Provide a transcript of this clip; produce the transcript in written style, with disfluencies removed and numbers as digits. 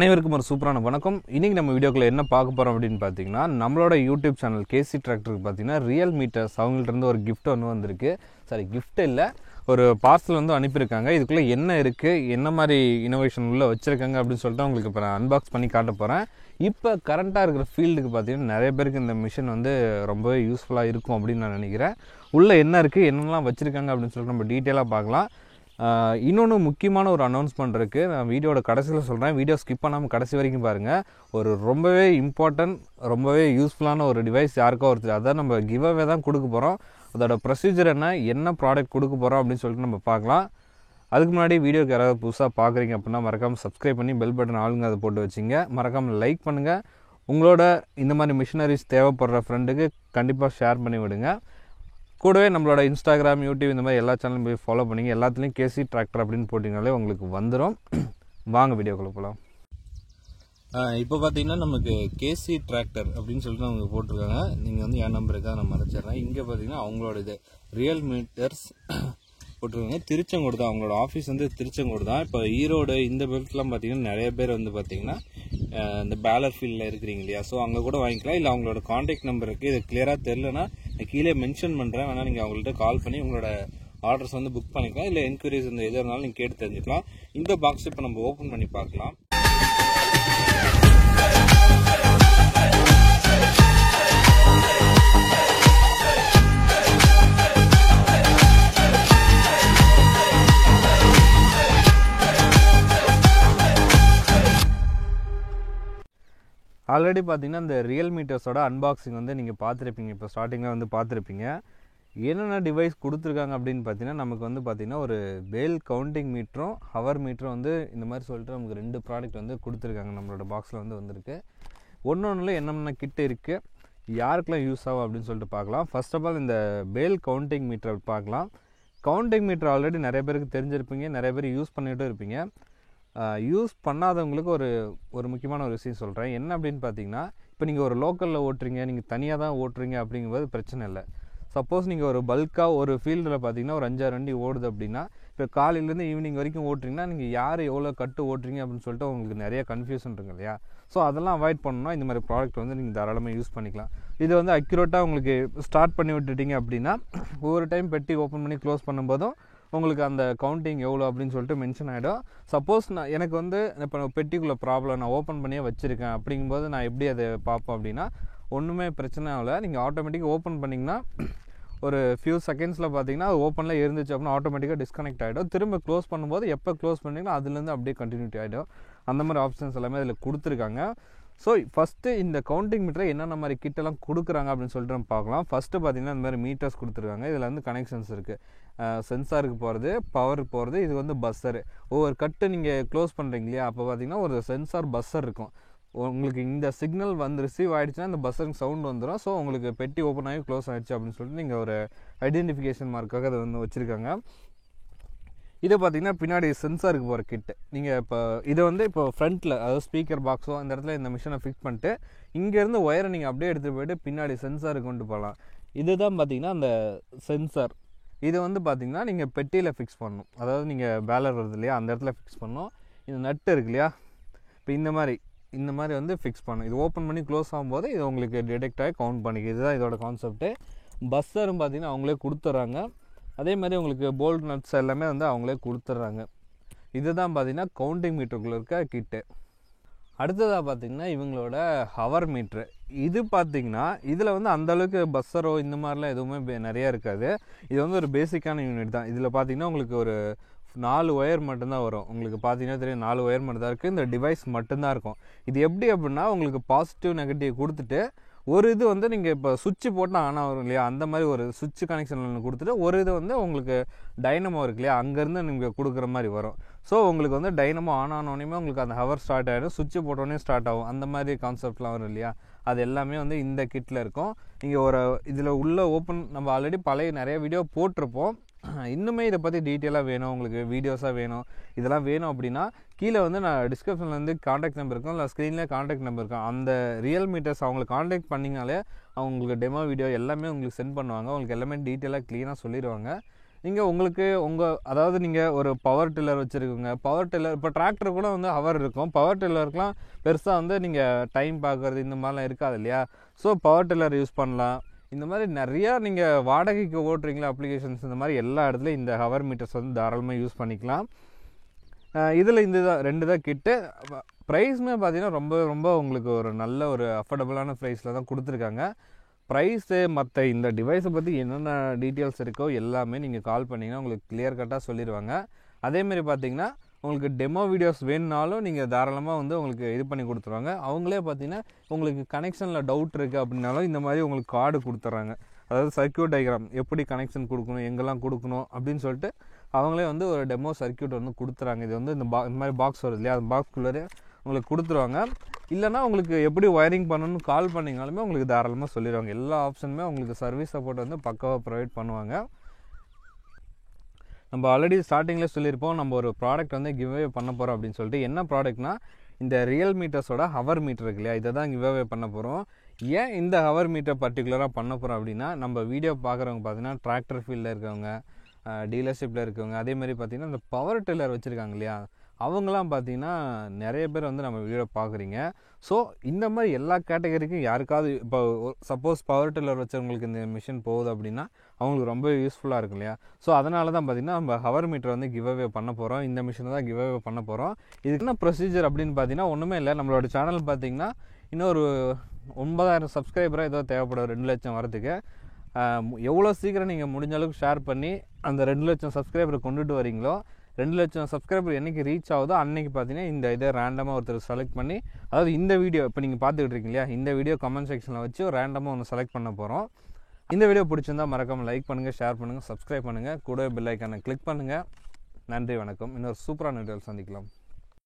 அனைவருக்கும் ஒரு சூப்பரான வணக்கம். இன்றைக்கி நம்ம வீடியோக்குள்ள என்ன பார்க்க போகிறோம் அப்படின்னு பார்த்தீங்கன்னா, நம்மளோட யூடியூப் சேனல் கேசி டிராக்டருக்கு பார்த்தீங்கன்னா ரியல் மீட்டர்ஸ் அவங்கள்ட்ட ஒரு கிஃப்ட் ஒன்று வந்திருக்கு. சாரி, கிஃப்ட் இல்லை, ஒரு பார்சல் வந்து அனுப்பியிருக்காங்க. இதுக்குள்ளே என்ன இருக்குது, என்ன மாதிரி இனோவேஷன் உள்ளே வச்சுருக்காங்க அப்படின்னு சொல்லிட்டு உங்களுக்கு இப்போ நான் அன்பாக்ஸ் பண்ணி காட்ட போகிறேன். இப்போ கரண்ட்டாக இருக்கிற ஃபீல்டுக்கு பார்த்தீங்கன்னா நிறைய பேருக்கு இந்த மிஷின் வந்து ரொம்பவே யூஸ்ஃபுல்லாக இருக்கும் அப்படின்னு நான் நினைக்கிறேன். உள்ளே என்ன இருக்குது, என்னென்னலாம் வச்சுருக்காங்க அப்படின்னு சொல்லிட்டு நம்ம டீட்டெயிலாக பார்க்கலாம். இன்னொன்று முக்கியமான ஒரு அனௌன்ஸ்மெண்ட் இருக்குது. நான் வீடியோட கடைசியில் சொல்கிறேன். வீடியோ ஸ்கிப் பண்ணாமல் கடைசி வரைக்கும் பாருங்கள். ஒரு ரொம்பவே இம்பார்ட்டன்ட், ரொம்பவே யூஸ்ஃபுல்லான ஒரு டிவைஸ் யாருக்கோ ஒருத்தர், அதான் நம்ம கிவ் அவே தான் கொடுக்க போகிறோம். அதோட ப்ரொசீஜர் என்ன ப்ராடக்ட் கொடுக்க போகிறோம் அப்படின்னு சொல்லிட்டு நம்ம பார்க்கலாம். அதுக்கு முன்னாடி வீடியோக்கு யாராவது புதுசாக பார்க்குறீங்க அப்படின்னா மறக்காமல் சப்ஸ்கிரைப் பண்ணி பெல் பட்டன் ஆளுங்க அதை போட்டு வச்சிங்க. மறக்காமல் லைக் பண்ணுங்கள். உங்களோட இந்த மாதிரி மிஷினரிஸ் தேவைப்படுற ஃப்ரெண்டுக்கு கண்டிப்பாக ஷேர் பண்ணி விடுங்க. கூடவே நம்மளோட இன்ஸ்டாகிராம், யூடியூப் இந்த மாதிரி எல்லா சேனலும் போய் ஃபாலோ பண்ணிங்க. எல்லாத்துலேயும் கேசி டிராக்டர் அப்படின்னு போட்டிங்கனாலே உங்களுக்கு வந்துடும். வாங்க வீடியோக்குள்ளே போகலாம். இப்போ பார்த்தீங்கன்னா நமக்கு கேசி டிராக்டர் அப்படின்னு சொல்லிட்டு அவங்க போட்டிருக்காங்க. நீங்கள் வந்து என் நம்பருக்காக நான் மறைச்சிட்றேன். இங்கே பார்த்தீங்கன்னா அவங்களோட இது ரியல் மீட்டர்ஸ் போட்டிருக்காங்க. திருச்செங்கோடு தான் அவங்களோட ஆஃபீஸ், வந்து திருச்செங்கோடு தான். இப்போ ஈரோடு இந்த பெல்ட்லாம் பார்த்தீங்கன்னா நிறைய பேர் வந்து பார்த்தீங்கன்னா இந்த பேலர் ஃபீல்டில் இருக்கிறீங்க இல்லையா, ஸோ அங்கே கூட வாங்கிக்கலாம். இல்லை அவங்களோட கான்டாக்ட் நம்பர் இருக்குது. இது கிளியராக தெரிலனா கீழே மென்ஷன் பண்ணுறேன், வேணால் நீங்கள் அவங்கள்ட்ட கால் பண்ணி உங்களோட ஆர்டர்ஸ் வந்து புக் பண்ணிக்கலாம். இல்லை என்கொயரிஸ் இந்த எது இருந்தாலும் நீங்கள் கேட்டு தெரிஞ்சுக்கலாம். இந்த பாக்ஸ் இப்போ நம்ம ஓப்பன் பண்ணி பார்க்கலாம். ஆல்ரெடி பார்த்தீங்கன்னா இந்த ரியல் மீட்டர்ஸோட அன்பாக்சிங் வந்து நீங்கள் பார்த்துருப்பீங்க. இப்போ ஸ்டார்டிங்கில் வந்து பார்த்துருப்பீங்க. என்னென்ன டிவைஸ் கொடுத்துருக்காங்க அப்படின்னு பார்த்தீங்கன்னா, நமக்கு வந்து பார்த்தீங்கன்னா ஒரு பேல் கவுண்டிங் மீட்டரும் ஹவர் மீட்டரும் வந்து இந்த மாதிரி சொல்லிட்டு நமக்கு 2 ப்ராடக்ட் வந்து கொடுத்துருக்காங்க. நம்மளோட பாக்ஸில் வந்து வந்திருக்கு. ஒன்று என்னென்ன கிட்ட இருக்குது, யாருக்கெல்லாம் யூஸ் ஆகும் அப்படின்னு சொல்லிட்டு பார்க்கலாம். ஃபர்ஸ்ட் ஆஃப் ஆல் இந்த பேல் கவுண்டிங் மீட்டர் பார்க்கலாம். கவுண்டிங் மீட்டர் ஆல்ரெடி நிறைய பேருக்கு தெரிஞ்சிருப்பீங்க, நிறைய பேர் யூஸ் பண்ணிகிட்டும் இருப்பீங்க. யூஸ் பண்ணாதவங்களுக்கு ஒரு முக்கியமான ஒரு விஷயம் சொல்கிறேன். என்ன அப்படின்னு பார்த்தீங்கன்னா, இப்போ நீங்கள் ஒரு லோக்கலில் ஓட்டுறீங்க, நீங்கள் தனியாக தான் ஓட்டுறீங்க அப்படிங்கும்போது பிரச்சனை இல்லை. சப்போஸ் நீங்கள் ஒரு பல்காக ஒரு ஃபீல்டில் பார்த்தீங்கன்னா ஒரு 5-6 வண்டி ஓடுது அப்படின்னா, இப்போ காலையிலேருந்து ஈவினிங் வரைக்கும் ஓட்டுறீங்கன்னா நீங்கள் யார் எவ்வளோ கட்டு ஓட்டுறீங்க அப்படின்னு சொல்லிட்டு உங்களுக்கு நிறைய கன்ஃபியூஷன் இருக்கு இல்லையா. ஸோ அதெல்லாம் அவாய்ட் பண்ணணும்னா இந்த மாதிரி ப்ராடக்ட் வந்து நீங்கள் தாராளமாக யூஸ் பண்ணிக்கலாம். இது வந்து அக்யூரேட்டாக உங்களுக்கு ஸ்டார்ட் பண்ணி விட்டுட்டீங்க அப்படின்னா, ஒவ்வொரு டைம் பெட்டி ஓப்பன் பண்ணி க்ளோஸ் பண்ணும்போதும் உங்களுக்கு அந்த கவுண்டிங் எவ்வளோ அப்படின்னு சொல்லிட்டு மென்ஷன் ஆகிடும். சப்போஸ் எனக்கு வந்து இப்போ பெட்டிக்குள்ளே ப்ராப்ளம், நான் ஓப்பன் பண்ணியே வச்சுருக்கேன் அப்படிங்கும்போது நான் எப்படி அதை பார்ப்போம் அப்படின்னா, ஒன்றுமே பிரச்சனை இல்லை. நீங்கள் ஆட்டோமேட்டிக்காக ஓப்பன் பண்ணிங்கன்னா ஒரு ஃபியூ செகண்ட்ஸில் பார்த்தீங்கன்னா அது ஓப்பனில் இருந்துச்சு அப்படின்னா ஆட்டோமேட்டிக்காக டிஸ்கனெக்ட் ஆகிடும். திரும்ப க்ளோஸ் பண்ணும்போது எப்போ க்ளோஸ் பண்ணிங்கன்னா அதுலேருந்து அப்படியே கண்டினியூட்டி ஆகிடும். அந்த மாதிரி ஆப்ஷன்ஸ் எல்லாமே அதில் கொடுத்துருக்காங்க. ஸோ ஃபஸ்ட்டு இந்த கவுண்டிங் மீட்டரை என்னென்ன மாதிரி கிட்டெல்லாம் கொடுக்குறாங்க அப்படின்னு சொல்லிட்டு நம்ம பார்க்கலாம். ஃபஸ்ட்டு பார்த்தீங்கன்னா இந்த மாதிரி மீட்டர்ஸ் கொடுத்துருக்காங்க. இதில் வந்து கனெக்ஷன்ஸ் இருக்குது. சென்சாருக்கு போகிறது, பவருக்கு போகிறது, இது வந்து பஸ்ஸரு. ஒவ்வொரு கட்டு நீங்கள் க்ளோஸ் பண்ணுறீங்க இல்லையா, அப்போ பார்த்தீங்கன்னா ஒரு சென்சார் பஸ்ஸர் இருக்கும். உங்களுக்கு இந்த சிக்னல் வந்து ரிசீவ் ஆகிடுச்சுன்னா இந்த பஸ்ஸருக்கு சவுண்ட் வந்துடும். ஸோ உங்களுக்கு பெட்டி ஓப்பன் ஆகி க்ளோஸ் ஆகிடுச்சு அப்படின்னு சொல்லிட்டு நீங்கள் ஒரு ஐடென்டிஃபிகேஷன் மார்க்காக அதை வந்து வச்சுருக்காங்க. இதை பார்த்தீங்கன்னா பின்னாடி சென்சாருக்கு போகிற கிட்டு. நீங்கள் இப்போ இதை வந்து இப்போ ஃப்ரண்ட்டில், அதாவது ஸ்பீக்கர் பாக்ஸோ அந்த இடத்துல இந்த மிஷினை ஃபிக்ஸ் பண்ணிட்டு இங்கேருந்து ஒயரை நீங்கள் அப்படியே எடுத்துகிட்டு போய்ட்டு பின்னாடி சென்சாருக்கு கொண்டு போகலாம். இதுதான் பார்த்தீங்கன்னா அந்த சென்சார். இது வந்து பார்த்தீங்கன்னா நீங்கள் பெட்டியில் ஃபிக்ஸ் பண்ணணும். அதாவது நீங்கள் பேலர் வருது இல்லையா, அந்த இடத்துல ஃபிக்ஸ் பண்ணணும். இந்த நட்டு இருக்கு இல்லையா, இப்போ இந்த மாதிரி வந்து ஃபிக்ஸ் பண்ணணும். இது ஓப்பன் பண்ணி க்ளோஸ் ஆகும்போது இது உங்களுக்கு டிடெக்ட் ஆகி கவுண்ட் பண்ணிக்க. இதுதான் இதோட கான்செப்ட்டு. பஸ்ஸரும் பார்த்தீங்கன்னா அவங்களே கொடுத்துட்றாங்க. அதே மாதிரி உங்களுக்கு போல்ட் நட்ஸ் எல்லாமே வந்து அவங்களே கொடுத்துட்றாங்க. இதுதான் பார்த்தீங்கன்னா கவுண்டிங் மீட்டருக்குள்ளே இருக்க கிட்டு. அடுத்ததாக பார்த்தீங்கன்னா இவங்களோட ஹவர் மீட்ரு. இது பார்த்தீங்கன்னா இதில் வந்து அந்தளவுக்கு பஸ்ஸரோ இந்த மாதிரிலாம் எதுவுமே நிறையா இருக்காது. இது வந்து ஒரு பேசிக்கான யூனிட் தான். இதில் பார்த்தீங்கன்னா உங்களுக்கு ஒரு 4 ஒயர் மட்டும்தான் வரும். உங்களுக்கு பார்த்தீங்கன்னா தெரியும், 4 ஒயர் மட்டும் தான் இருக்குது. இந்த டிவைஸ் மட்டும்தான் இருக்கும். இது எப்படி அப்படின்னா, உங்களுக்கு பாசிட்டிவ் நெகட்டிவ் கொடுத்துட்டு ஒரு இது வந்து நீங்கள் இப்போ சுவிட்சு போட்டால் ஆன் ஆகும் இல்லையா, அந்த மாதிரி ஒரு சுவிட்ச் கனெக்ஷன் கொடுத்துட்டு ஒரு இது வந்து உங்களுக்கு டைனமோ இருக்கு இல்லையா, அங்கேருந்து நீங்கள் கொடுக்குற மாதிரி வரும். ஸோ உங்களுக்கு வந்து டைனமோ ஆன் ஆனோடனே உங்களுக்கு அந்த ஹவர் ஸ்டார்ட் ஆகிடும், சுவிட்சு போட்டோடனே ஸ்டார்ட் ஆகும். அந்த மாதிரி கான்செப்ட்லாம் வரும் இல்லையா, அது எல்லாமே வந்து இந்த கிட்டில் இருக்கும். நீங்கள் ஒரு இதில் உள்ள ஓப்பன், நம்ம ஆல்ரெடி பழைய நிறைய வீடியோ போட்டிருப்போம். இன்னுமே இதை பற்றி டீட்டெயிலாக வேணும், உங்களுக்கு வீடியோஸாக வேணும், இதெல்லாம் வேணும் அப்படின்னா கீழே வந்து நான் டிஸ்கிரிப்ஷனில் வந்து காண்டாக்ட் நம்பர் இருக்கும், இல்லை ஸ்க்ரீன்லேயே காண்டாக்ட் நம்பர் இருக்கும். அந்த ரியல் மீட்டர்ஸ் அவங்களை காண்டாக்ட் பண்ணிங்கனாலே அவங்களுக்கு டெமோ வீடியோ எல்லாமே உங்களுக்கு சென்ட் பண்ணுவாங்க. உங்களுக்கு எல்லாமே டீட்டெயிலாக க்ளீனாக சொல்லிடுவாங்க. நீங்கள் உங்களுக்கு அதாவது நீங்கள் ஒரு பவர் டில்லர் வச்சுருக்கோங்க. பவர் டில்லர் இப்போ டிராக்டர் கூட வந்து ஹவர் இருக்கும். பவர் டில்லருக்குலாம் பெருசாக வந்து நீங்கள் டைம் பார்க்குறது இந்த மாதிரிலாம் இருக்காது இல்லையா? ஸோ பவர் டில்லர் யூஸ் பண்ணலாம். இந்த மாதிரி நிறையா நீங்கள் வாடகைக்கு ஓட்டுறீங்களா அப்ளிகேஷன்ஸ், இந்த மாதிரி எல்லா இடத்துலையும் இந்த ஹவர் மீட்டர்ஸ் வந்து தாராளமாக யூஸ் பண்ணிக்கலாம். இதில் இந்த 2 தான் கிட்டு. ப்ரைஸுமே பார்த்தீங்கன்னா ரொம்ப ரொம்ப உங்களுக்கு ஒரு நல்ல ஒரு அஃபோர்டபுளான ப்ரைஸில் தான் கொடுத்துருக்காங்க. ப்ரைஸு மற்ற இந்த டிவைஸை பற்றி என்னென்ன டீட்டெயில்ஸ் இருக்கோ எல்லாமே நீங்கள் கால் பண்ணிங்கன்னா உங்களுக்கு கிளியர் கட்டாக சொல்லிடுவாங்க. அதேமாரி பார்த்தீங்கன்னா உங்களுக்கு டெமோ வீடியோஸ் வேணுனாலும் நீங்கள் தாராளமாக வந்து உங்களுக்கு இது பண்ணி கொடுத்துருவாங்க. அவங்களே பார்த்தீங்கன்னா உங்களுக்கு கனெக்ஷனில் டவுட் இருக்குது அப்படின்னாலும் இந்த மாதிரி உங்களுக்கு கார்டு கொடுத்துட்றாங்க. அதாவது சர்க்யூட் டயக்ராம் எப்படி கனெக்ஷன் கொடுக்கணும், எங்கெல்லாம் கொடுக்கணும் அப்படின்னு சொல்லிட்டு அவங்களே வந்து ஒரு டெமோ சர்க்யூட் வந்து கொடுத்துறாங்க. இது வந்து இந்த மாதிரி பாக்ஸ் வருது இல்லையா, அந்த பாக்ஸ்குள்ளே உங்களுக்கு கொடுத்துருவாங்க. இல்லைனா உங்களுக்கு எப்படி ஒயரிங் பண்ணணும்னு கால் பண்ணிங்கனாலுமே உங்களுக்கு தாராளமாக சொல்லிடுவாங்க. எல்லா ஆப்ஷனுமே உங்களுக்கு சர்வீஸ் சப்போர்ட் வந்து பக்காவாக ப்ரொவைட் பண்ணுவாங்க. நம்ம ஆல்ரெடி ஸ்டார்டிங்கில் சொல்லியிருப்போம், நம்ம ஒரு ப்ராடக்ட் வந்து கிவ்அவே பண்ண போகிறோம் அப்படின்னு சொல்லிட்டு. என்ன ப்ராடக்ட்னா இந்த ரியல் மீட்டர்ஸோட ஹவர் மீட்டர் இருக்கு இல்லையா, இதை தான் கிவ்அவே பண்ண போகிறோம். ஏன் இந்த ஹவர் மீட்டர் பர்டிகுலராக பண்ண போகிறோம் அப்படின்னா, நம்ம வீடியோ பார்க்குறவங்க பார்த்தீங்கன்னா டிராக்டர் ஃபீல்டில் இருக்கவங்க, டீலர்ஷிப்பில் இருக்கவங்க, அதேமாதிரி பார்த்திங்கன்னா இந்த பவர் டில்லர் வச்சுருக்காங்க இல்லையா, அவங்களாம் பார்த்திங்கன்னா நிறைய பேர் வந்து நம்ம வீடியோ பார்க்குறீங்க. ஸோ இந்த மாதிரி எல்லா கேட்டகரிக்கும் யாருக்காவது இப்போ சப்போஸ் பவர் டில்லர் வச்சவங்களுக்கு இந்த மிஷின் போகுது அப்படின்னா அவங்களுக்கு ரொம்ப யூஸ்ஃபுல்லாக இருக்கும் இல்லையா. ஸோ அதனால தான் பார்த்திங்கன்னா நம்ம ஹவர் மீட்டர் வந்து கிவ்அவே பண்ண போகிறோம். இந்த மிஷினை தான் கிவ்அவே பண்ண போகிறோம். இதுக்கு என்ன ப்ரொசீஜர் அப்படின்னு பார்த்தீங்கன்னா ஒன்றுமே இல்லை. நம்மளோட சேனல் பார்த்திங்கன்னா இன்னொரு 9,000 சப்ஸ்கிரைபராக ஏதோ தேவைப்படும் 2 லட்சம் வரதுக்கு. எவ்வளோ சீக்கிரம் நீங்கள் முடிஞ்ச அளவுக்கு ஷேர் பண்ணி அந்த 2 லட்சம் சப்ஸ்கிரைபரை கொண்டுட்டு வரீங்களோ, 2 லட்சம் சப்ஸ்கிரைபர் என்றைக்கு ரீச் ஆகுதோ அன்றைக்கி பார்த்தீங்கன்னா இந்த இதை ரேண்டமாக ஒருத்தர் செலக்ட் பண்ணி, அதாவது இந்த வீடியோ இப்போ நீங்கள் பார்த்துக்கிட்டு இருக்கீங்க இல்லையா, இந்த வீடியோ கமெண்ட் செக்ஷனில் வச்சு ஒரு ரேண்டமாக ஒன்று செலக்ட் பண்ண போகிறோம். இந்த வீடியோ பிடிச்சிருந்தா மறக்காமல் லைக் பண்ணுங்கள், ஷேர் பண்ணுங்கள், சப்ஸ்கிரைப் பண்ணுங்கள், கூடவே பெல் ஐக்கானை கிளிக் பண்ணுங்கள். நன்றி, வணக்கம். இன்னொரு சூப்பரான வீடியோவில் சந்திக்கலாம்.